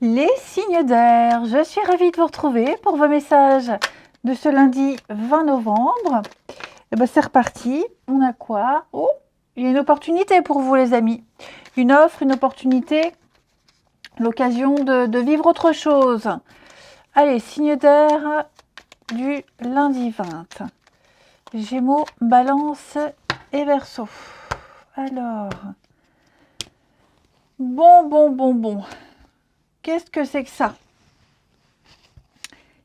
Les signes d'air, je suis ravie de vous retrouver pour vos messages de ce lundi 20 novembre. Et ben c'est reparti. On a quoi? Oh, il y a une opportunité pour vous les amis. Une offre, une opportunité, l'occasion de vivre autre chose. Allez, signe d'air du lundi 20. Gémeaux, Balance et Verseau. Alors, bon. Qu'est-ce que c'est que ça?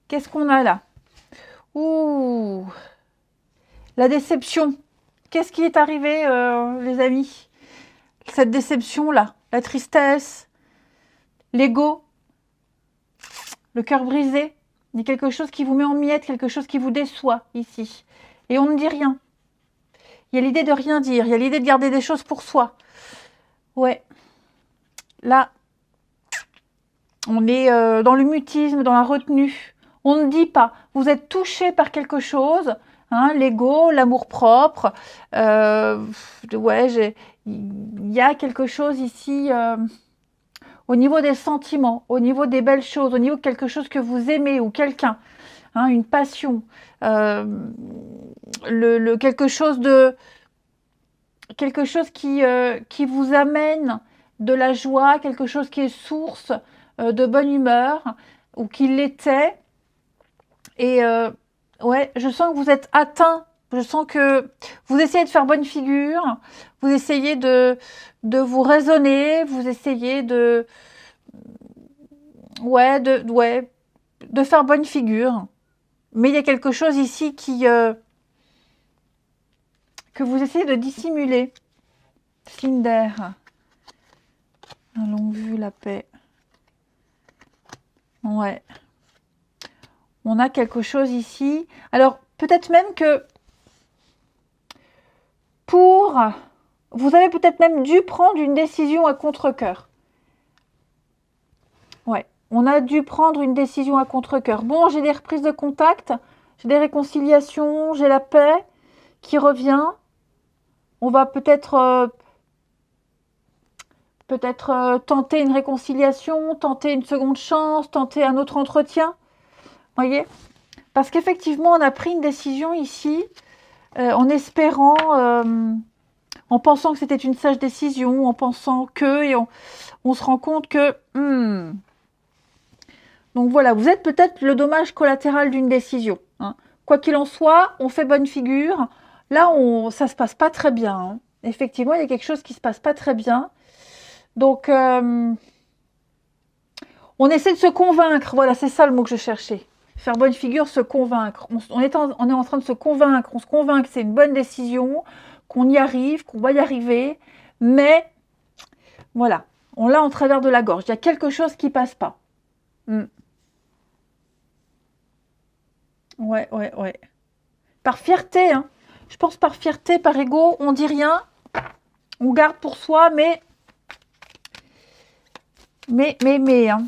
Qu'est-ce qu'on a là? Ouh, la déception. Qu'est-ce qui est arrivé, les amis? Cette déception-là, la tristesse, l'ego, le cœur brisé. Il y a quelque chose qui vous met en miettes, quelque chose qui vous déçoit ici. Et on ne dit rien. Il y a l'idée de rien dire, il y a l'idée de garder des choses pour soi. Ouais. Là, on est dans le mutisme, dans la retenue. On ne dit pas. Vous êtes touché par quelque chose, hein, l'ego, l'amour-propre. Ouais, il y a quelque chose ici au niveau des sentiments, au niveau des belles choses, au niveau de quelque chose que vous aimez ou quelqu'un, hein, une passion, quelque chose qui vous amène de la joie, quelque chose qui est source de bonne humeur ou qui l'était. Et ouais, je sens que vous êtes atteint. Je sens que vous essayez de faire bonne figure. Vous essayez de vous raisonner. Vous essayez de faire bonne figure. Mais il y a quelque chose ici que vous essayez de dissimuler. Signe d'air. Un long vue, la paix. Ouais. On a quelque chose ici. Alors, peut-être même que vous avez peut-être même dû prendre une décision à contre-cœur. Ouais, on a dû prendre une décision à contre-cœur. Bon, j'ai des reprises de contact, j'ai des réconciliations, j'ai la paix qui revient. On va peut-être tenter une réconciliation, tenter une seconde chance, tenter un autre entretien. Voyez? Parce qu'effectivement, on a pris une décision ici en espérant, en pensant que c'était une sage décision, en pensant que, et on se rend compte que... Donc voilà, vous êtes peut-être le dommage collatéral d'une décision. Hein. Quoi qu'il en soit, on fait bonne figure. Là, ça se passe pas très bien. Hein. Effectivement, il y a quelque chose qui se passe pas très bien. Donc, on essaie de se convaincre. Voilà, c'est ça le mot que je cherchais. Faire bonne figure, se convaincre. On est en train de se convaincre. On se convainc que c'est une bonne décision, qu'on y arrive, qu'on va y arriver. Mais, voilà, on l'a en travers de la gorge. Il y a quelque chose qui passe pas. Ouais. Par fierté, hein. Je pense par fierté, par ego, on dit rien. On garde pour soi, mais, hein.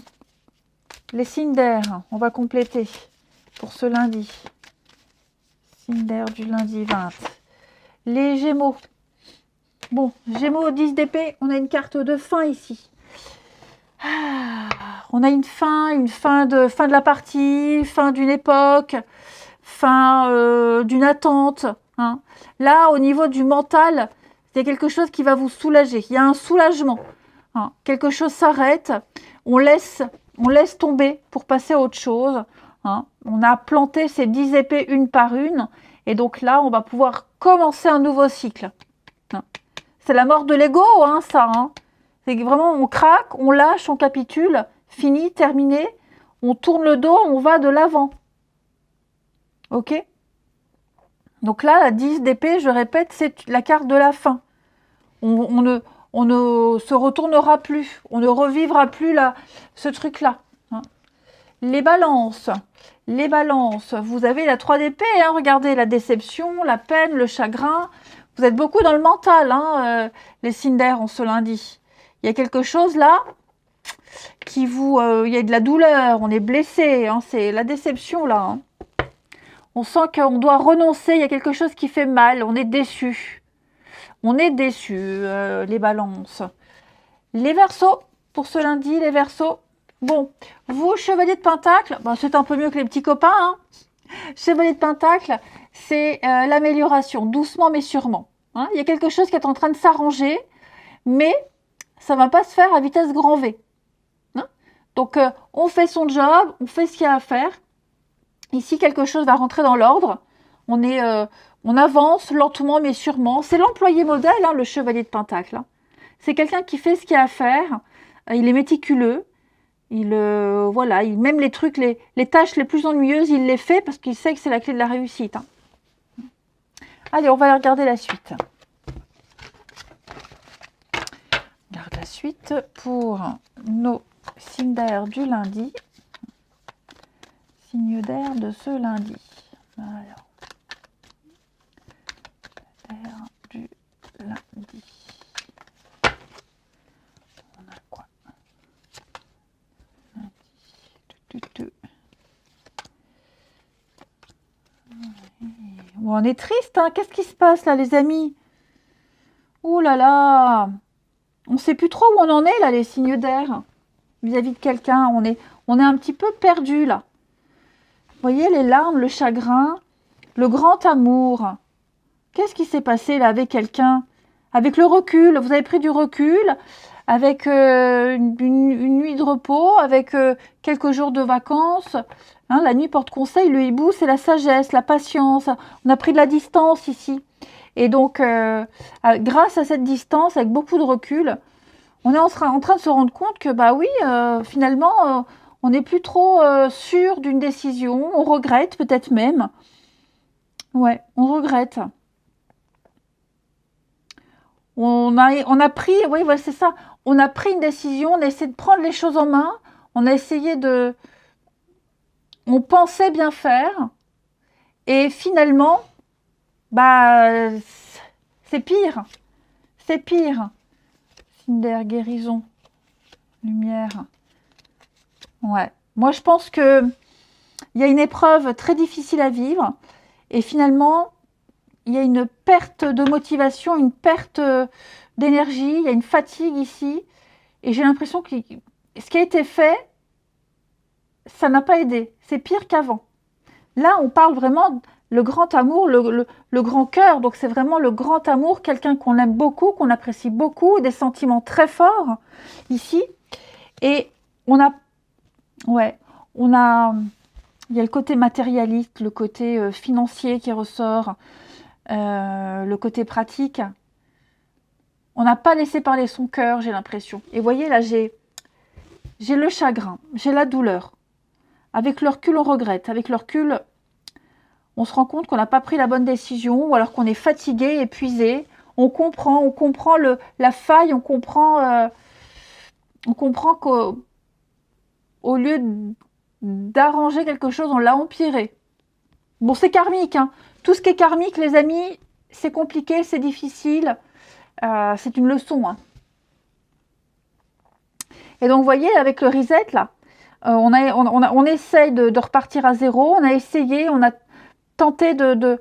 Les signes d'air, on va compléter pour ce lundi. Signe d'air du lundi 20. Les Gémeaux. Bon, Gémeaux 10 d'épée, on a une carte de fin ici. On a une fin de la partie, fin d'une époque, fin d'une attente. Hein. Là, au niveau du mental, il y a quelque chose qui va vous soulager. Il y a un soulagement. Hein. Quelque chose s'arrête. On laisse tomber pour passer à autre chose. Hein. On a planté ces 10 épées une par une. Et donc là, on va pouvoir commencer un nouveau cycle. Hein. C'est la mort de l'ego, hein, ça. Hein. C'est que vraiment, on craque, on lâche, on capitule. Fini, terminé. On tourne le dos, on va de l'avant. Ok ? Donc là, la 10 d'épée, je répète, c'est la carte de la fin. On ne se retournera plus. On ne revivra plus ce truc-là. Hein. Les balances. Vous avez la 3 d'épée. Hein, regardez, la déception, la peine, le chagrin. Vous êtes beaucoup dans le mental, hein, les signes d'air en ce lundi. Il y a quelque chose là qui vous... il y a de la douleur, on est blessé. Hein, c'est la déception là. Hein. On sent qu'on doit renoncer, il y a quelque chose qui fait mal, on est déçu. On est déçu, les balances. Les Verseaux, pour ce lundi, les Verseaux, Bon, vous, chevalier de Pentacle, bon, c'est un peu mieux que les petits copains, hein. Chevalier de Pentacle, c'est l'amélioration, doucement mais sûrement. Hein. Il y a quelque chose qui est en train de s'arranger, mais ça ne va pas se faire à vitesse grand V. Hein. Donc, on fait son job, on fait ce qu'il y a à faire. Ici, quelque chose va rentrer dans l'ordre. On avance lentement mais sûrement. C'est l'employé modèle, hein, le chevalier de Pentacle. Hein. C'est quelqu'un qui fait ce qu'il y a à faire. Il est méticuleux. Voilà, même les trucs, les tâches les plus ennuyeuses, il les fait parce qu'il sait que c'est la clé de la réussite. Hein. Allez, on va regarder la suite. On regarde la suite pour nos signes d'air du lundi. Signes d'air de ce lundi. Alors, d'air du lundi. On a quoi? Bon, on est triste, hein. Qu'est-ce qui se passe là, les amis? Ouh là là, on ne sait plus trop où on en est là, les signes d'air vis-à-vis de quelqu'un. On est un petit peu perdu là. Vous voyez, les larmes, le chagrin, le grand amour. Qu'est-ce qui s'est passé là avec quelqu'un? Avec le recul, vous avez pris du recul, avec une nuit de repos, avec quelques jours de vacances. Hein, la nuit porte conseil, le hibou, c'est la sagesse, la patience. On a pris de la distance ici. Et donc, grâce à cette distance, avec beaucoup de recul, on est en train de se rendre compte que, bah oui, finalement, on n'est plus trop sûr d'une décision. On regrette peut-être même. Ouais, on regrette. On a pris, oui, voilà, c'est ça. On a pris une décision, on a essayé de prendre les choses en main. On a essayé on pensait bien faire. Et finalement, bah, c'est pire. C'est pire. Signe d'air, guérison, lumière. Ouais. Moi, je pense que il y a une épreuve très difficile à vivre. Et finalement, il y a une perte de motivation, une perte d'énergie. Il y a une fatigue ici. Et j'ai l'impression que ce qui a été fait, ça n'a pas aidé. C'est pire qu'avant. Là, on parle vraiment le grand amour, le grand cœur. Donc, c'est vraiment le grand amour, quelqu'un qu'on aime beaucoup, qu'on apprécie beaucoup, des sentiments très forts ici. Et il y a le côté matérialiste, le côté financier qui ressort, le côté pratique. On n'a pas laissé parler son cœur, j'ai l'impression. Et vous voyez, là, j'ai le chagrin, j'ai la douleur. Avec le recul, on regrette. Avec le recul, on se rend compte qu'on n'a pas pris la bonne décision, ou alors qu'on est fatigué, épuisé. On comprend la faille, on comprend qu'au lieu d'arranger quelque chose, on l'a empiré. Bon, c'est karmique, hein. Tout ce qui est karmique, les amis, c'est compliqué, c'est difficile. C'est une leçon. Hein. Et donc, vous voyez, avec le reset, là, on essaye de repartir à zéro. On a essayé, on a tenté de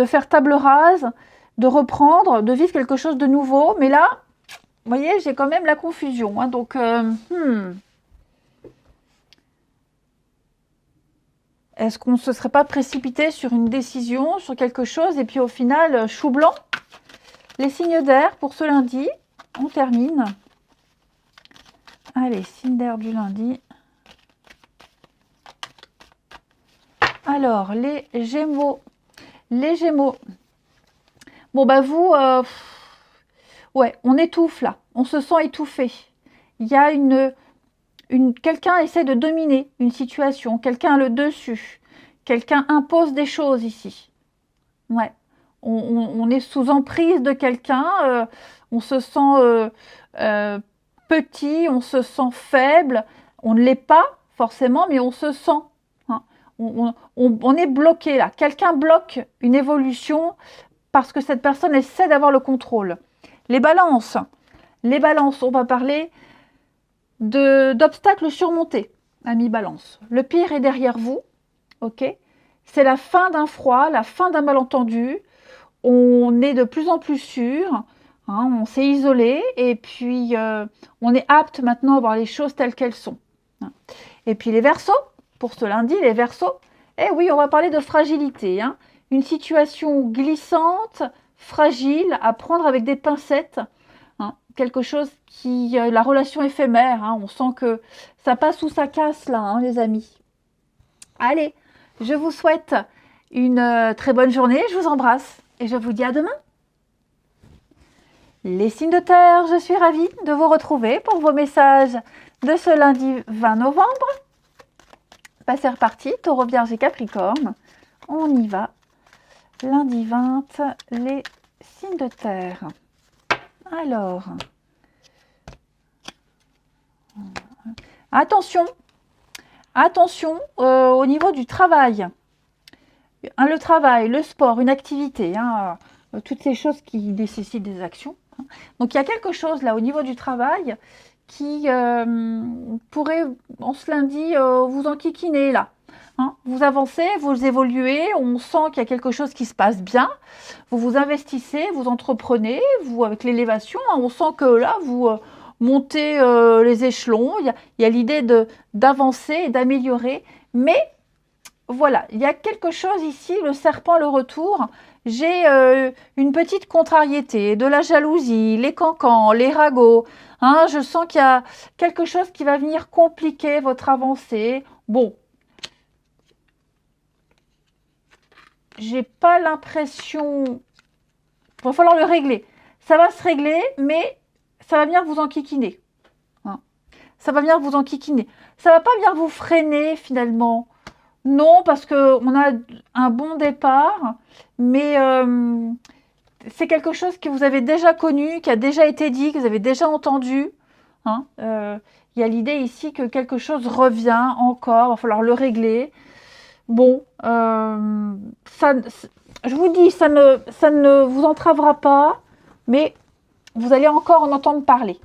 faire table rase, de reprendre, de vivre quelque chose de nouveau. Mais là, vous voyez, j'ai quand même la confusion. Hein, donc, est-ce qu'on ne se serait pas précipité sur une décision, sur quelque chose, et puis au final, chou blanc? Les signes d'air pour ce lundi, on termine. Allez, signe d'air du lundi. Alors, les Gémeaux. Les Gémeaux. Bon, bah vous, ouais, on étouffe là. On se sent étouffé. Il y a quelqu'un essaie de dominer une situation. Quelqu'un a le dessus. Quelqu'un impose des choses ici. Ouais. On est sous emprise de quelqu'un. On se sent petit. On se sent faible. On ne l'est pas forcément, mais on se sent. Hein. On est bloqué là. Quelqu'un bloque une évolution parce que cette personne essaie d'avoir le contrôle. Les balances. Les balances, on va parler d'obstacles surmontés, amis balance. Le pire est derrière vous, ok? C'est la fin d'un froid, la fin d'un malentendu. On est de plus en plus sûr, hein, on s'est isolé et puis on est apte maintenant à voir les choses telles qu'elles sont. Et puis les Verseaux, pour ce lundi, les Verseaux, eh oui, on va parler de fragilité. Hein. Une situation glissante, fragile, à prendre avec des pincettes. Hein. Quelque chose qui... la relation éphémère, hein. On sent que ça passe ou ça casse là, hein, les amis. Allez, je vous souhaite une très bonne journée, je vous embrasse et je vous dis à demain. Les signes de terre, je suis ravie de vous retrouver pour vos messages de ce lundi 20 novembre. C'est reparti, Taureau, Vierge et Capricorne. On y va. Lundi 20, les signes de terre. Alors, attention, au niveau du travail. Hein, le travail, le sport, une activité, hein, toutes ces choses qui nécessitent des actions. Hein. Donc il y a quelque chose là au niveau du travail qui pourrait, en ce lundi, vous enquiquiner là. Hein. Vous avancez, vous évoluez, on sent qu'il y a quelque chose qui se passe bien. Vous vous investissez, vous entreprenez, vous avec l'élévation, hein, on sent que là, vous montez les échelons. Il y a l'idée d'avancer et d'améliorer. Mais voilà, il y a quelque chose ici, le serpent, le retour. J'ai une petite contrariété, de la jalousie, les cancans, les ragots. Hein, je sens qu'il y a quelque chose qui va venir compliquer votre avancée. Bon, j'ai pas l'impression... Il va falloir le régler. Ça va se régler, mais ça va venir vous enquiquiner. Hein. Ça va venir vous enquiquiner. Ça va pas venir vous freiner finalement. Non, parce qu'on a un bon départ, mais c'est quelque chose que vous avez déjà connu, qui a déjà été dit, que vous avez déjà entendu. Hein. Il y a l'idée ici que quelque chose revient encore, il va falloir le régler. Bon, je vous dis, ça ne vous entravera pas, mais vous allez encore en entendre parler.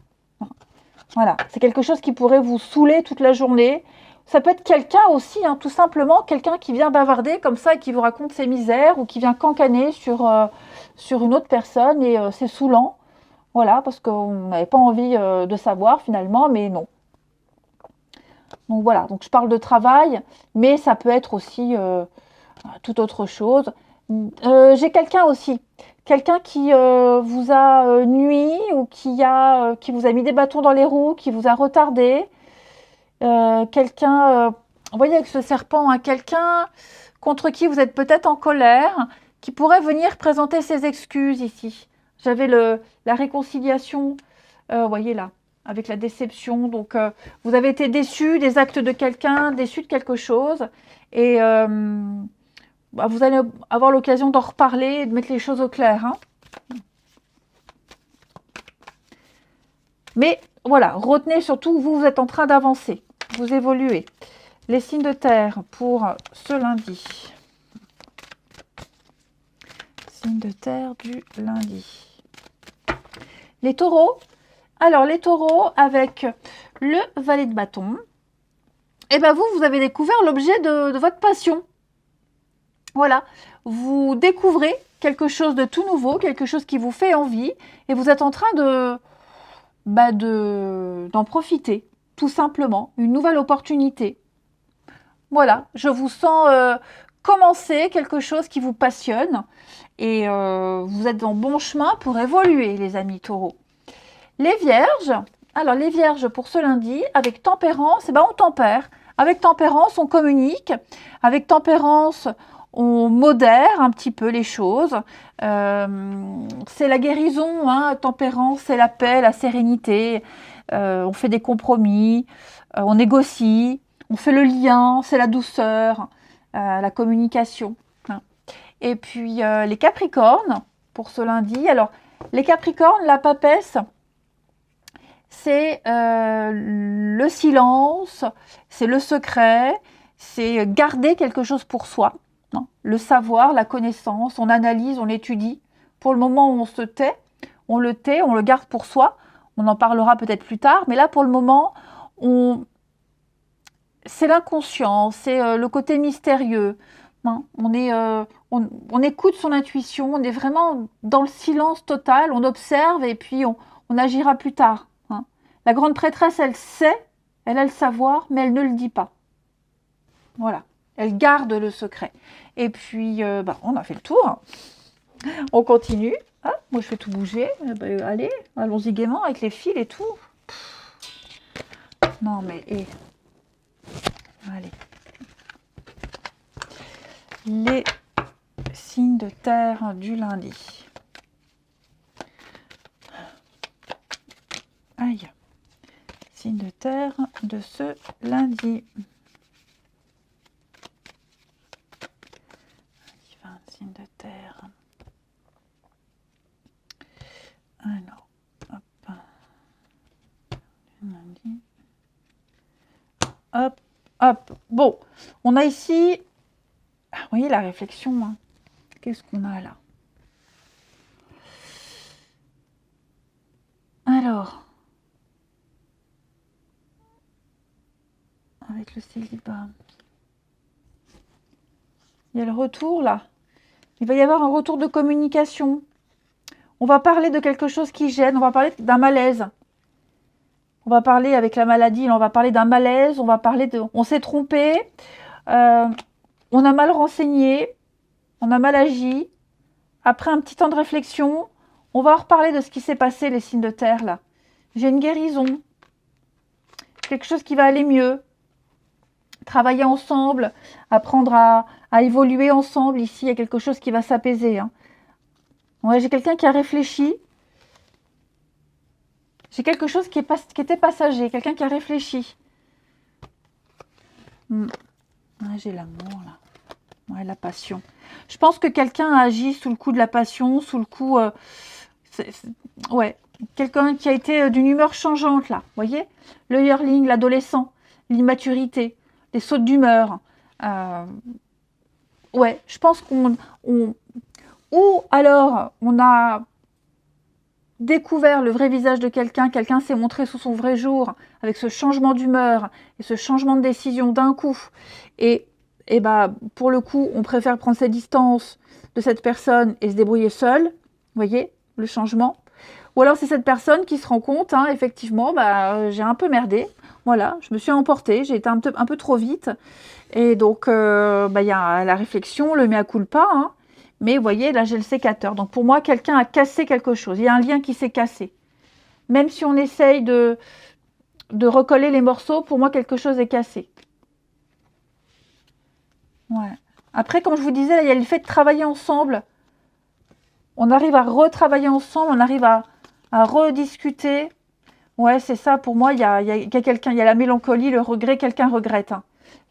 Voilà, c'est quelque chose qui pourrait vous saouler toute la journée. Ça peut être quelqu'un aussi, hein, tout simplement, quelqu'un qui vient bavarder comme ça et qui vous raconte ses misères ou qui vient cancaner sur une autre personne et c'est saoulant. Voilà, parce qu'on n'avait pas envie de savoir finalement, mais non. Donc voilà, donc je parle de travail, mais ça peut être aussi toute autre chose. J'ai quelqu'un aussi, quelqu'un qui vous a nui ou qui vous a mis des bâtons dans les roues, qui vous a retardé. Quelqu'un, vous voyez avec ce serpent, hein, quelqu'un contre qui vous êtes peut-être en colère, qui pourrait venir présenter ses excuses ici. J'avais la réconciliation, vous voyez là, avec la déception. Donc, vous avez été déçu des actes de quelqu'un, déçu de quelque chose. Et vous allez avoir l'occasion d'en reparler et de mettre les choses au clair. Hein. Mais voilà, retenez surtout, vous êtes en train d'avancer. Vous évoluez. Les signes de terre pour ce lundi. Signes de terre du lundi. Les taureaux. Alors, les taureaux avec le valet de bâton. Et bien vous avez découvert l'objet de votre passion. Voilà. Vous découvrez quelque chose de tout nouveau, quelque chose qui vous fait envie. Et vous êtes en train d'en profiter. Tout simplement, une nouvelle opportunité. Voilà, je vous sens commencer quelque chose qui vous passionne et vous êtes en bon chemin pour évoluer, les amis taureaux. Les vierges, alors les vierges pour ce lundi, avec tempérance, on tempère. Avec tempérance, on communique. Avec tempérance, on modère un petit peu les choses. C'est la guérison, hein, tempérance, c'est la paix, la sérénité. On fait des compromis, on négocie, on fait le lien, c'est la douceur, la communication. Hein. Et puis les Capricornes, pour ce lundi. Alors, les Capricornes, la papesse, c'est le silence, c'est le secret, c'est garder quelque chose pour soi. Hein. Le savoir, la connaissance, on analyse, on étudie. Pour le moment où on se tait, on le garde pour soi. On en parlera peut-être plus tard, mais là, pour le moment, c'est l'inconscient, c'est le côté mystérieux. Hein. On écoute son intuition, on est vraiment dans le silence total, on observe et puis on agira plus tard. Hein. La grande prêtresse, elle sait Elle a le savoir, mais elle ne le dit pas. Voilà. Elle garde le secret. Et puis, on a fait le tour. On continue. Ah, moi, je fais tout bouger. Allez, allons-y gaiement avec les fils et tout. Non, mais... Allez. Les signes de terre du lundi. Aïe. Signes de terre de ce lundi. 20 signes de terre. Alors, hop. Lundi. Hop, hop. Bon, on a ici... vous voyez la réflexion, hein. Qu'est-ce qu'on a là? Alors, avec le célibat, il y a le retour là. Il va y avoir un retour de communication. On va parler de quelque chose qui gêne, on va parler d'un malaise. On va parler avec la maladie, on va parler d'un malaise, on va parler de... On s'est trompé, on a mal renseigné, on a mal agi. Après un petit temps de réflexion, on va reparler de ce qui s'est passé, les signes de terre, là. J'ai une guérison. Quelque chose qui va aller mieux. Travailler ensemble, apprendre à évoluer ensemble. Ici, il y a quelque chose qui va s'apaiser. Hein. Ouais, j'ai quelqu'un qui a réfléchi. J'ai quelque chose qui était passager. Quelqu'un qui a réfléchi. Ouais, j'ai l'amour, là. Ouais, la passion. Je pense que quelqu'un a agi sous le coup de la passion, sous le coup... ouais, quelqu'un qui a été d'une humeur changeante, là. Vous voyez? Le yearling, l'adolescent, l'immaturité, les sautes d'humeur. Ouais, je pense qu'on... Ou alors, on a découvert le vrai visage de quelqu'un, quelqu'un s'est montré sous son vrai jour, avec ce changement d'humeur et ce changement de décision d'un coup. Et pour le coup, on préfère prendre ses distances de cette personne et se débrouiller seul. Vous voyez, le changement. Ou alors, c'est cette personne qui se rend compte, hein, effectivement, j'ai un peu merdé. Voilà, je me suis emportée, j'ai été un peu trop vite. Et donc, il y a la réflexion, le mea culpa, hein. Mais vous voyez, là, j'ai le sécateur. Donc, pour moi, quelqu'un a cassé quelque chose. Il y a un lien qui s'est cassé. Même si on essaye de recoller les morceaux, pour moi, quelque chose est cassé. Ouais. Après, comme je vous disais, là, il y a le fait de travailler ensemble. On arrive à retravailler ensemble, on arrive à rediscuter. Ouais, c'est ça. Pour moi, il y a quelqu'un, il y a la mélancolie, le regret. Quelqu'un regrette, hein,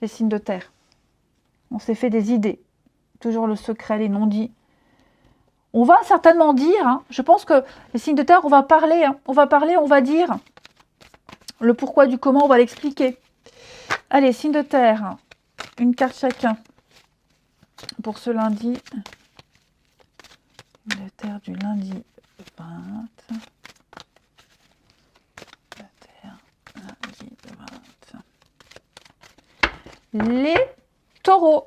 les signes de terre. On s'est fait des idées. Toujours le secret, les non-dits. On va certainement dire, hein, je pense que les signes de terre, on va parler, hein, on va dire le pourquoi du comment, on va l'expliquer. Allez, signes de terre, une carte chacun pour ce lundi. Signe de terre du lundi 20. De terre, lundi 20. Les taureaux.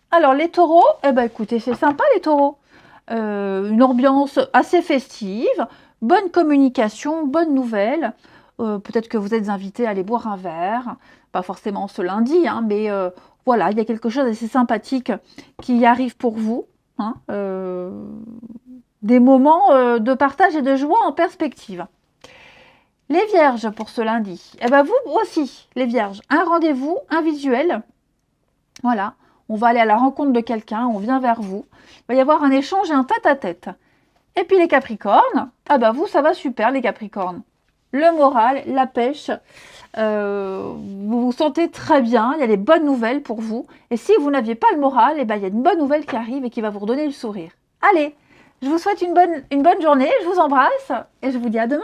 Alors, les taureaux, écoutez, c'est sympa les taureaux. Une ambiance assez festive, bonne communication, bonne nouvelle. Peut-être que vous êtes invités à aller boire un verre. Pas forcément ce lundi, hein, mais voilà, il y a quelque chose d'assez sympathique qui arrive pour vous. Hein, des moments de partage et de joie en perspective. Les vierges pour ce lundi. Vous aussi, les vierges. Un rendez-vous, un visuel. Voilà. On va aller à la rencontre de quelqu'un, on vient vers vous. Il va y avoir un échange et un tête-à-tête. Et puis les capricornes, vous, ça va super les capricornes. Le moral, la pêche, vous vous sentez très bien, il y a des bonnes nouvelles pour vous. Et si vous n'aviez pas le moral, il y a une bonne nouvelle qui arrive et qui va vous redonner le sourire. Allez, je vous souhaite une bonne journée, je vous embrasse et je vous dis à demain.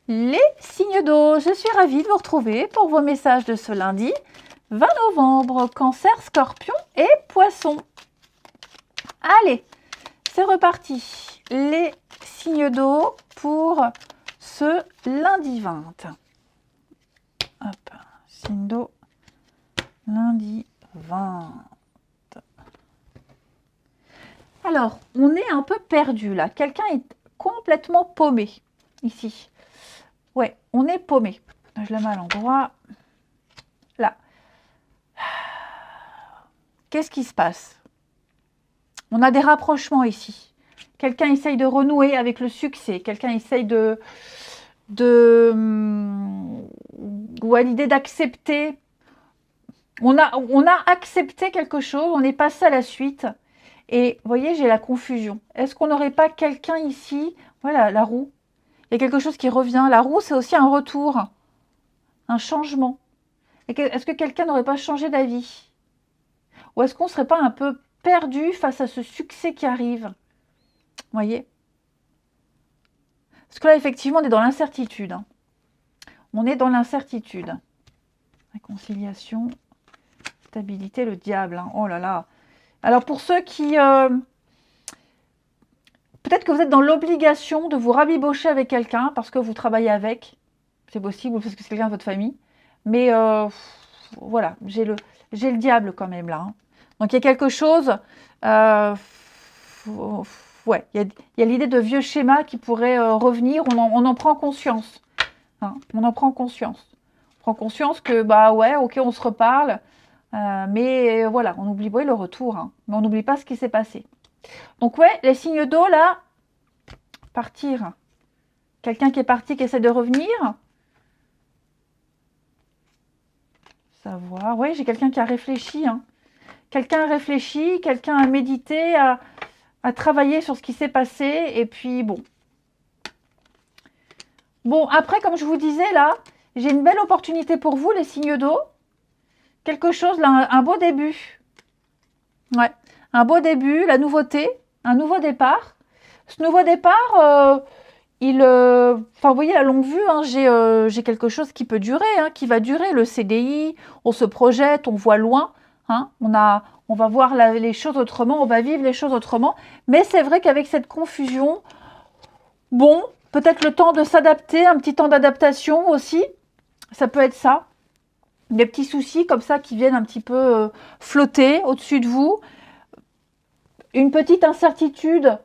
Les signes d'eau, je suis ravie de vous retrouver pour vos messages de ce lundi. 20 novembre, Cancer, Scorpion et Poisson. Allez, c'est reparti. Les signes d'eau pour ce lundi 20. Hop, signe d'eau, lundi 20. Alors, on est un peu perdu là. Quelqu'un est complètement paumé ici. Ouais, on est paumé. Je la mets à l'endroit. Là. Qu'est-ce qui se passe? On a des rapprochements ici. Quelqu'un essaye de renouer avec le succès. Quelqu'un essaye ou à l'idée d'accepter. On a accepté quelque chose, on est passé à la suite. Et vous voyez, j'ai la confusion. Est-ce qu'on n'aurait pas quelqu'un ici? Voilà, la roue. Il y a quelque chose qui revient. La roue, c'est aussi un retour, un changement. Est-ce que quelqu'un n'aurait pas changé d'avis? Ou est-ce qu'on ne serait pas un peu perdu face à ce succès qui arrive? Vous voyez? Parce que là, effectivement, on est dans l'incertitude. Hein. On est dans l'incertitude. Réconciliation, stabilité, le diable. Hein. Oh là là. Alors, pour ceux qui... peut-être que vous êtes dans l'obligation de vous rabibocher avec quelqu'un parce que vous travaillez avec. C'est possible, parce que c'est quelqu'un de votre famille. Mais voilà, j'ai le diable quand même là. Hein. Donc, il y a quelque chose... ouais, il y a l'idée de vieux schémas qui pourraient revenir. On en prend conscience. Hein, on en prend conscience. On prend conscience que, bah ouais, ok, on se reparle. Mais voilà, on oublie le retour. Hein, mais on n'oublie pas ce qui s'est passé. Donc ouais, les signes d'eau, là, partir. Quelqu'un qui est parti, qui essaie de revenir. Savoir. Oui, j'ai quelqu'un qui a réfléchi. Hein. Quelqu'un a réfléchi, quelqu'un a médité, a travaillé sur ce qui s'est passé. Et puis, bon. Bon, après, comme je vous disais, là, j'ai une belle opportunité pour vous, les signes d'eau. Quelque chose, là, un beau début. Ouais, un beau début, la nouveauté, un nouveau départ. Ce nouveau départ, enfin, vous voyez, à longue vue, hein, j'ai quelque chose qui peut durer, hein, qui va durer. Le CDI, on se projette, on voit loin. Hein, on va voir les choses autrement, on va vivre les choses autrement. Mais c'est vrai qu'avec cette confusion, bon, peut-être le temps de s'adapter, un petit temps d'adaptation aussi. Ça peut être ça. Des petits soucis comme ça qui viennent un petit peu flotter au-dessus de vous. Une petite incertitude.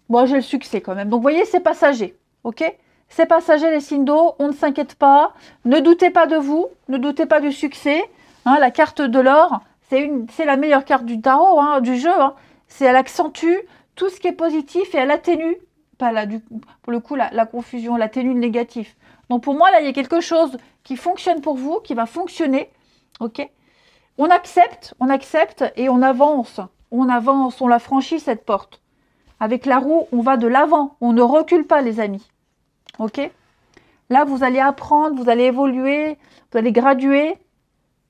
Bon, j'ai le succès quand même. Donc, vous voyez, c'est passager. Ok? C'est passager, les signes d'eau. On ne s'inquiète pas. Ne doutez pas de vous. Ne doutez pas du succès. Hein, la carte de l'or, c'est la meilleure carte du tarot, hein, du jeu. Hein. Elle accentue tout ce qui est positif et elle atténue, pour le coup, la confusion, elle atténue le négatif. Donc, pour moi, là, il y a quelque chose qui fonctionne pour vous, qui va fonctionner. Ok? On accepte et on avance. On avance, on la franchit cette porte. Avec la roue, on va de l'avant. On ne recule pas, les amis. Ok? Là, vous allez apprendre, vous allez évoluer, vous allez graduer.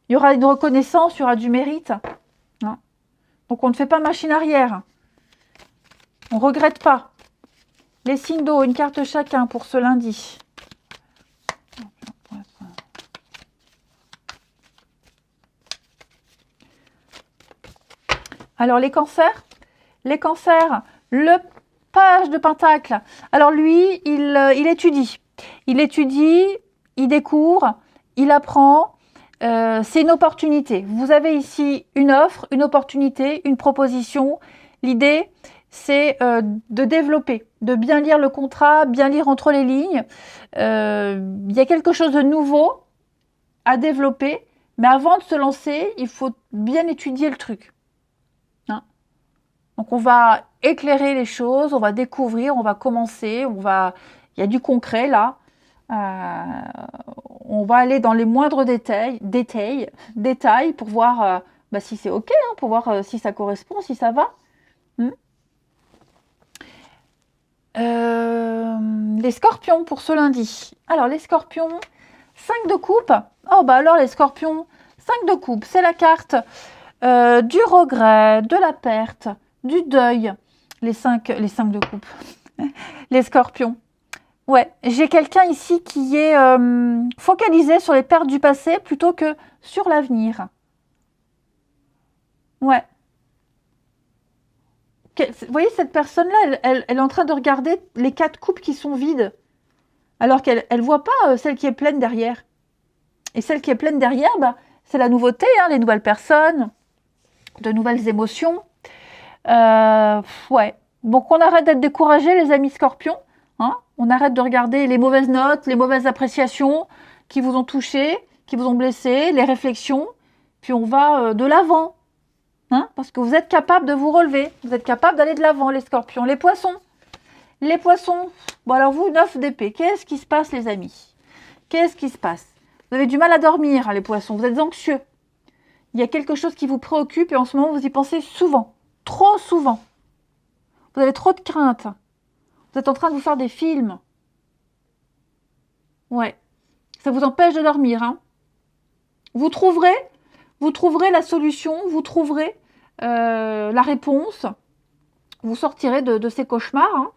Il y aura une reconnaissance, il y aura du mérite. Hein? Donc, on ne fait pas machine arrière. On ne regrette pas. Les signes d'eau, une carte chacun pour ce lundi. Alors, les cancers, le page de pentacle. Alors, lui, il étudie. Il étudie, il découvre, il apprend. C'est une opportunité. Vous avez ici une offre, une opportunité, une proposition. L'idée, c'est de développer, de bien lire le contrat, bien lire entre les lignes. Il y a quelque chose de nouveau à développer, mais avant de se lancer, il faut bien étudier le truc. Hein? Donc, on va éclairer les choses, on va découvrir, on va commencer, il y a du concret là. On va aller dans les moindres détails pour voir si c'est OK, hein, pour voir si ça correspond, si ça va. Les scorpions pour ce lundi. Alors, les scorpions, 5 de coupe. Oh, bah alors, les scorpions, 5 de coupe, c'est la carte du regret, de la perte, du deuil. Les 5 de coupe. Les scorpions. Ouais, j'ai quelqu'un ici qui est focalisé sur les pertes du passé plutôt que sur l'avenir. Ouais. Vous voyez, cette personne-là, elle est en train de regarder les 4 coupes qui sont vides, alors qu'elle ne voit pas celle qui est pleine derrière. Et celle qui est pleine derrière, c'est la nouveauté, hein, les nouvelles personnes, de nouvelles émotions. Ouais. Donc, on arrête d'être découragés, les amis scorpions. Hein, on arrête de regarder les mauvaises notes, les mauvaises appréciations. qui vous ont touché, qui vous ont blessé, les réflexions, puis on va de l'avant. Hein, parce que vous êtes capable de vous relever, vous êtes capable d'aller de l'avant, les scorpions. Les poissons, bon alors vous, 9 d'épée, qu'est-ce qui se passe les amis? Qu'est-ce qui se passe? Vous avez du mal à dormir, hein, les poissons, vous êtes anxieux. Il y a quelque chose qui vous préoccupe et en ce moment vous y pensez souvent, trop souvent. Vous avez trop de craintes. Vous êtes en train de vous faire des films. Ouais, ça vous empêche de dormir. Hein. Vous trouverez la solution, vous trouverez la réponse. Vous sortirez de ces cauchemars. Hein.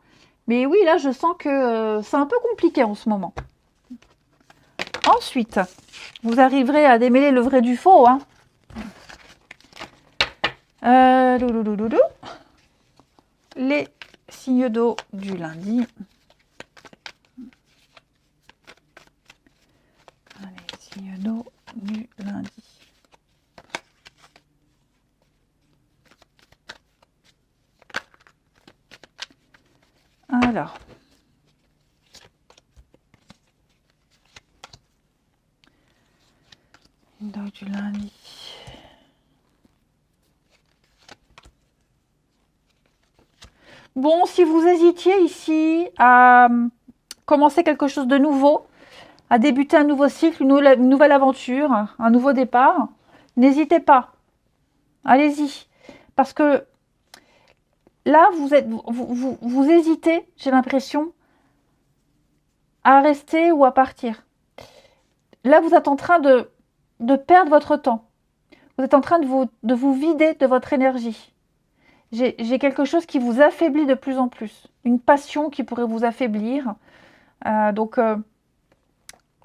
Mais oui, là, je sens que c'est un peu compliqué en ce moment. Ensuite, vous arriverez à démêler le vrai du faux. Hein. Les signes d'eau du lundi. Les signes d'eau du lundi. Alors, donc du lundi. Bon, si vous hésitiez ici à commencer quelque chose de nouveau, à débuter un nouveau cycle, une nouvelle aventure, un nouveau départ, n'hésitez pas. Allez-y. Parce que là, vous hésitez, j'ai l'impression, à rester ou à partir. Là, vous êtes en train de perdre votre temps. Vous êtes en train de vous vider de votre énergie. J'ai quelque chose qui vous affaiblit de plus en plus. Une passion qui pourrait vous affaiblir. Donc,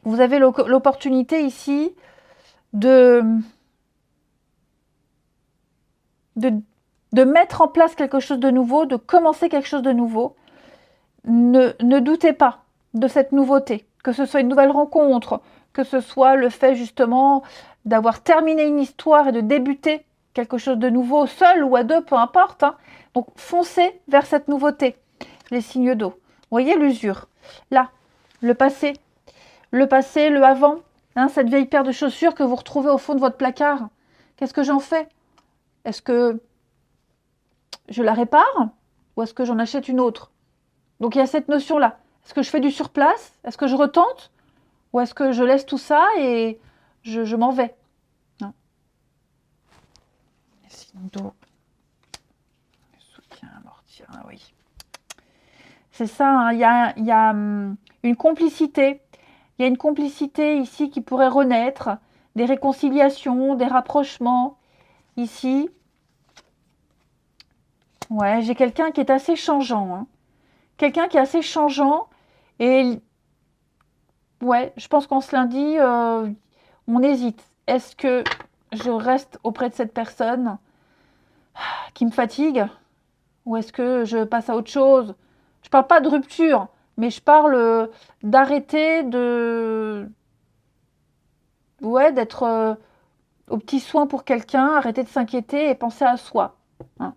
vous avez l'opportunité ici de mettre en place quelque chose de nouveau, de commencer quelque chose de nouveau. Ne doutez pas de cette nouveauté, que ce soit une nouvelle rencontre, que ce soit le fait justement d'avoir terminé une histoire et de débuter quelque chose de nouveau, seul ou à deux, peu importe. Hein. Donc foncez vers cette nouveauté, les signes d'eau. Vous voyez l'usure. Là, le passé, le avant, hein, cette vieille paire de chaussures que vous retrouvez au fond de votre placard. Qu'est-ce que j'en fais? Est-ce que je la répare ou est-ce que j'en achète une autre? Donc il y a cette notion-là. Est-ce que je fais du surplace? Est-ce que je retente? Ou est-ce que je laisse tout ça et je m'en vais? Non. Signe d'eau. Soutien, amortir, ah oui. C'est ça, hein, il y a une complicité. Il y a une complicité ici qui pourrait renaître. Des réconciliations, des rapprochements. Ici. Ouais, j'ai quelqu'un qui est assez changeant. Hein. Quelqu'un qui est assez changeant. Et ouais, je pense qu'en ce lundi, on hésite. Est-ce que je reste auprès de cette personne qui me fatigue? Ou est-ce que je passe à autre chose? Je parle pas de rupture, mais je parle d'arrêter ouais, d'être aux petits soins pour quelqu'un, arrêter de s'inquiéter et penser à soi. Hein.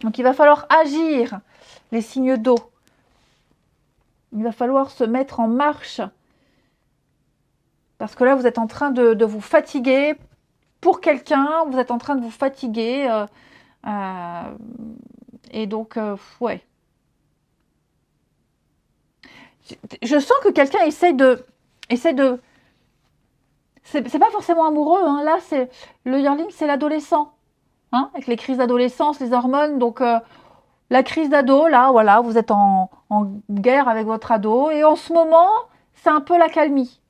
Donc il va falloir agir, les signes d'eau. Il va falloir se mettre en marche. Parce que là, vous êtes en train de vous fatiguer pour quelqu'un, vous êtes en train de vous fatiguer. Et donc, ouais. Je sens que quelqu'un essaie de... C'est pas forcément amoureux, hein. Là, c'est le yearling, c'est l'adolescent. Hein, avec les crises d'adolescence, les hormones. Donc, la crise d'ado, là, voilà, vous êtes en guerre avec votre ado. Et en ce moment, c'est un peu l'accalmie.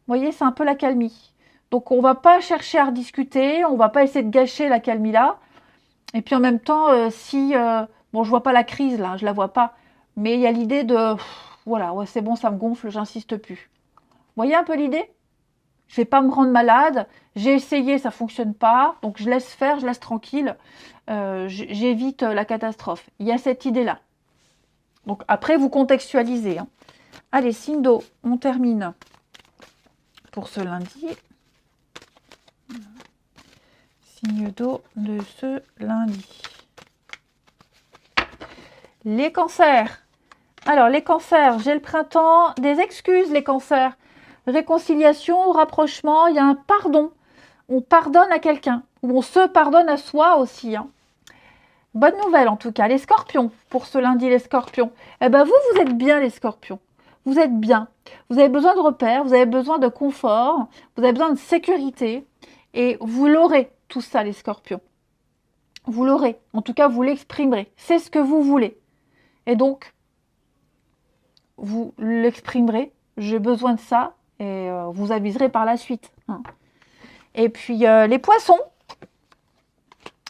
Vous voyez, c'est un peu l'accalmie. Donc, on va pas chercher à rediscuter. On va pas essayer de gâcher l'accalmie là. Et puis, en même temps, bon, je vois pas la crise, là. Je la vois pas. Mais il y a l'idée de... voilà, ouais, c'est bon, ça me gonfle, j'insiste plus. Vous voyez un peu l'idée? Je vais pas me rendre malade. J'ai essayé, ça fonctionne pas. Donc, je laisse faire, je laisse tranquille. J'évite la catastrophe. Il y a cette idée-là. Donc, après, vous contextualisez. Hein. Allez, signe d'eau, on termine pour ce lundi. Signe d'eau de ce lundi. Les cancers. Alors, les cancers, j'ai le printemps. Des excuses, les cancers. réconciliation, rapprochement, il y a un pardon. On pardonne à quelqu'un, ou on se pardonne à soi aussi. Hein. Bonne nouvelle en tout cas, les scorpions, pour ce lundi les scorpions. Eh ben vous êtes bien les scorpions. Vous êtes bien. Vous avez besoin de repères, vous avez besoin de confort, vous avez besoin de sécurité. Et vous l'aurez, tout ça les scorpions. Vous l'aurez, en tout cas vous l'exprimerez. C'est ce que vous voulez. Et donc, vous l'exprimerez. J'ai besoin de ça et vous aviserez par la suite. Hein. Et puis les poissons.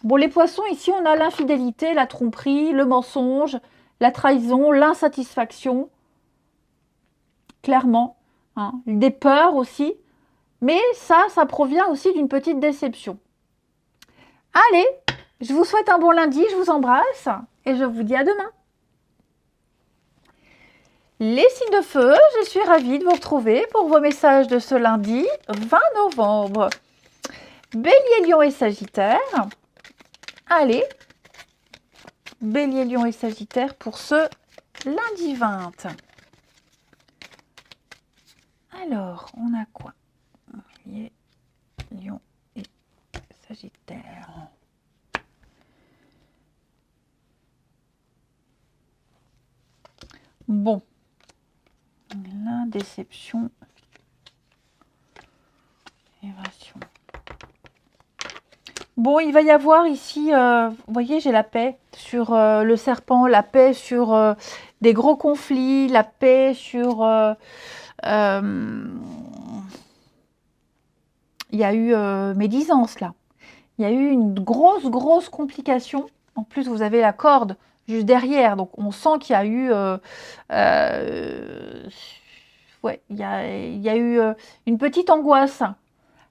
Bon, les poissons, ici, on a l'infidélité, la tromperie, le mensonge, la trahison, l'insatisfaction. Clairement. Hein. Des peurs aussi. Mais ça provient aussi d'une petite déception. Allez, je vous souhaite un bon lundi, je vous embrasse et je vous dis à demain. Les signes de feu, je suis ravie de vous retrouver pour vos messages de ce lundi 20 novembre. Bélier, Lion et Sagittaire. Allez, Bélier, Lion et Sagittaire pour ce lundi 20. Alors, on a quoi? Bélier, Lion et Sagittaire. Bon, la déception, évasion. Bon, il va y avoir ici, vous voyez, j'ai la paix sur le serpent, la paix sur des gros conflits, la paix sur... il y a eu médisance là. Il y a eu une grosse complication. En plus, vous avez la corde juste derrière. Donc, on sent qu'il y a eu... ouais, il y a eu une petite angoisse.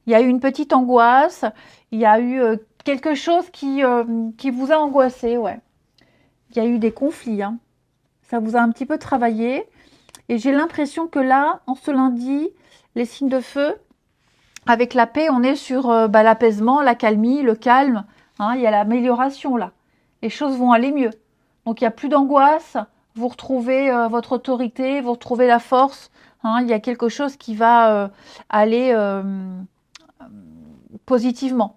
Il y a eu une petite angoisse. Il y a eu quelque chose qui vous a angoissé, ouais. Il y a eu des conflits. Hein. Ça vous a un petit peu travaillé. Et j'ai l'impression que là, en ce lundi, les signes de feu, avec la paix, on est sur l'apaisement, la calmie, le calme. Hein, il y a l'amélioration là. Les choses vont aller mieux. Donc, il n'y a plus d'angoisse. Vous retrouvez votre autorité, vous retrouvez la force. Hein, il y a quelque chose qui va aller positivement.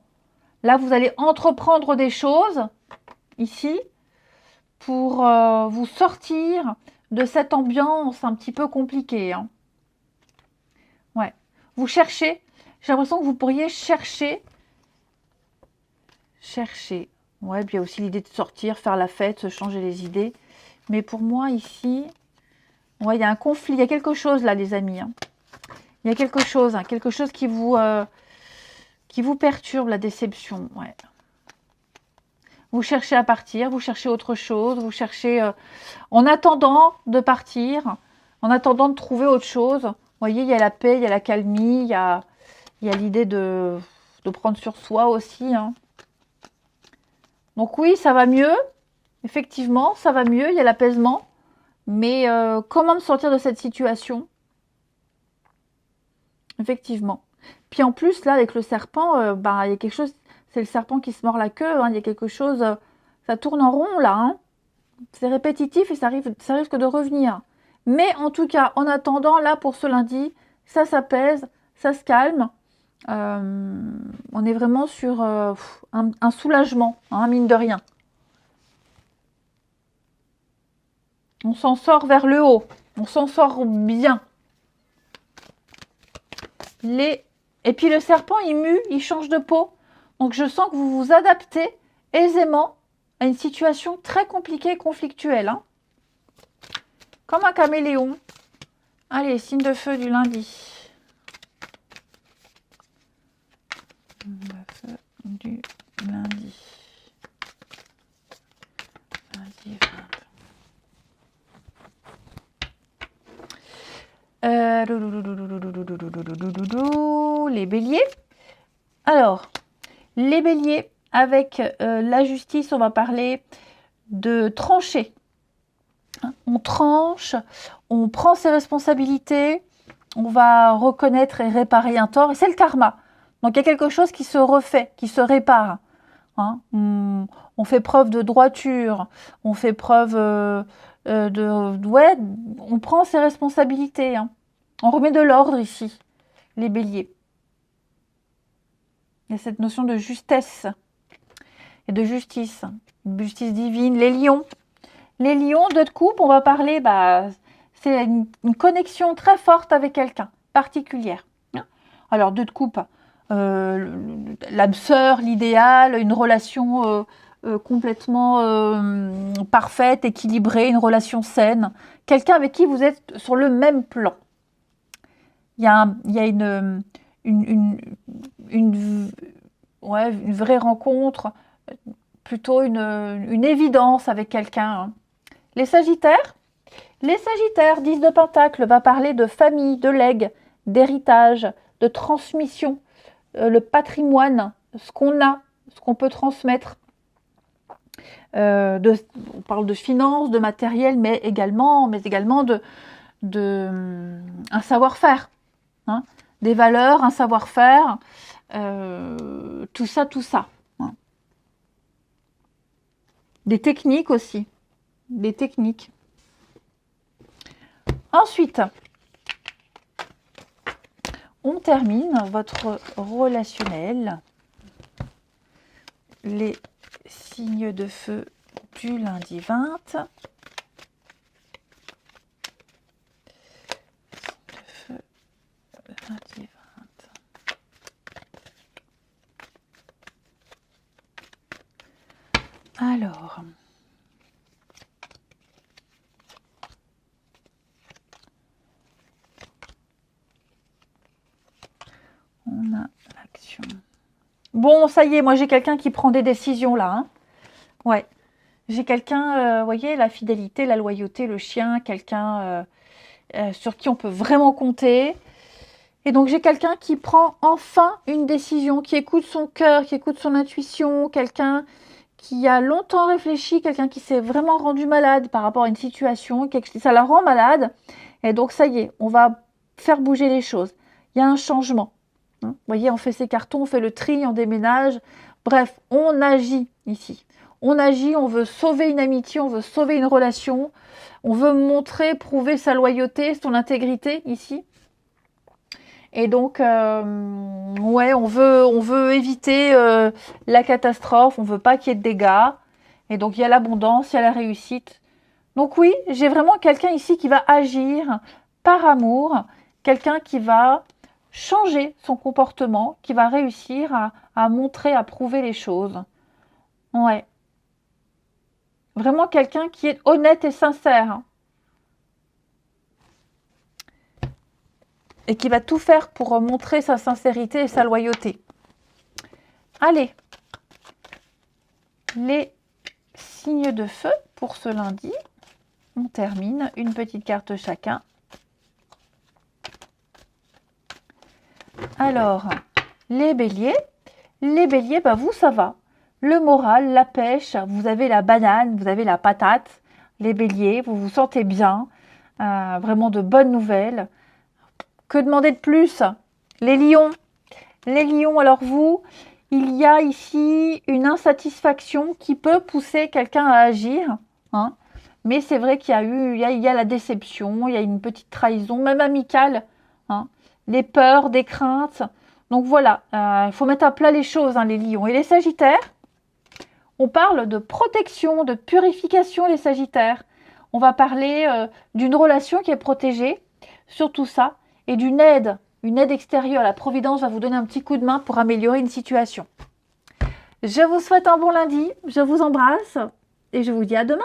Là, vous allez entreprendre des choses ici pour vous sortir de cette ambiance un petit peu compliquée. Hein. Ouais. Vous cherchez. J'ai l'impression que vous pourriez chercher. Ouais, puis il y a aussi l'idée de sortir, faire la fête, se changer les idées. Mais pour moi, ici, ouais, il y a un conflit. Il y a quelque chose là, les amis. Hein. Il y a quelque chose qui vous perturbe, la déception. Ouais. Vous cherchez à partir, vous cherchez autre chose, vous cherchez... en attendant de partir, en attendant de trouver autre chose. Vous voyez, il y a la paix, il y a la calmie, il y a l'idée de prendre sur soi aussi. Hein. Donc oui, ça va mieux. Effectivement, ça va mieux, il y a l'apaisement. Mais comment me sortir de cette situation? Effectivement. Puis en plus, là, avec le serpent, il y a quelque chose... C'est le serpent qui se mord la queue. Hein, il y a quelque chose... ça tourne en rond, là. Hein. C'est répétitif et ça risque de revenir. Mais en tout cas, en attendant, là, pour ce lundi, ça s'apaise, ça se calme. On est vraiment sur un soulagement, hein, mine de rien. On s'en sort vers le haut. On s'en sort bien. Et puis le serpent, il mue, il change de peau. Donc je sens que vous vous adaptez aisément à une situation très compliquée et conflictuelle. Hein. Comme un caméléon. Allez, signe de feu du lundi. Signe de feu du lundi. Lundi 20. Les béliers. Alors, les béliers, avec la justice, on va parler de trancher. On tranche, on prend ses responsabilités, on va reconnaître et réparer un tort. Et c'est le karma. Donc, il y a quelque chose qui se refait, qui se répare. Hein. On fait preuve de droiture, on fait preuve on prend ses responsabilités. Hein. On remet de l'ordre ici, les béliers. Il y a cette notion de justesse et de justice divine. Les lions. Les lions, deux de coupe, on va parler, c'est une connexion très forte avec quelqu'un, particulière. Alors, deux de coupe, l'âme sœur, l'idéal, une relation complètement parfaite, équilibrée, une relation saine. Quelqu'un avec qui vous êtes sur le même plan. Il y a une vraie rencontre, plutôt une évidence avec quelqu'un. Hein. Les Sagittaires, 10 de Pentacle, va parler de famille, de legs, d'héritage, de transmission, le patrimoine, ce qu'on a, ce qu'on peut transmettre. On parle de finances, de matériel, mais également un savoir-faire. Hein, des valeurs, un savoir-faire, tout ça. Hein. Des techniques aussi. Des techniques. Ensuite, on termine votre relationnel. Les signes de feu du lundi 20. Lundi 20. Alors, on a l'action. Bon, ça y est, moi j'ai quelqu'un qui prend des décisions là. Hein. Ouais, j'ai quelqu'un, vous voyez, la fidélité, la loyauté, le chien, quelqu'un sur qui on peut vraiment compter. Et donc, j'ai quelqu'un qui prend enfin une décision, qui écoute son cœur, qui écoute son intuition, quelqu'un qui a longtemps réfléchi, quelqu'un qui s'est vraiment rendu malade par rapport à une situation, ça la rend malade. Et donc, ça y est, on va faire bouger les choses. Il y a un changement. Vous voyez, on fait ses cartons, on fait le tri, on déménage. Bref, on agit ici. On agit, on veut sauver une amitié, on veut sauver une relation. On veut montrer, prouver sa loyauté, son intégrité ici. Et donc, ouais, on veut éviter la catastrophe, on veut pas qu'il y ait de dégâts. Et donc, il y a l'abondance, il y a la réussite. Donc oui, j'ai vraiment quelqu'un ici qui va agir par amour, quelqu'un qui va changer son comportement, qui va réussir à montrer, à prouver les choses. Ouais. Vraiment quelqu'un qui est honnête et sincère. Et qui va tout faire pour montrer sa sincérité et sa loyauté. Allez, les signes de feu pour ce lundi. On termine, une petite carte chacun. Alors, les béliers, vous, ça va. Le moral, la pêche, vous avez la banane, vous avez la patate. Les béliers, vous vous sentez bien. Vraiment de bonnes nouvelles. Que demander de plus? Les lions, alors vous, il y a ici une insatisfaction qui peut pousser quelqu'un à agir. Hein, mais c'est vrai qu'il y a la déception, il y a une petite trahison, même amicale. Hein, les peurs, des craintes. Donc voilà, il faut mettre à plat les choses, hein, les lions. Et les sagittaires, on parle de protection, de purification, les sagittaires. On va parler d'une relation qui est protégée, sur tout ça. Et d'une aide, une aide extérieure. La Providence va vous donner un petit coup de main pour améliorer une situation. Je vous souhaite un bon lundi, je vous embrasse et je vous dis à demain.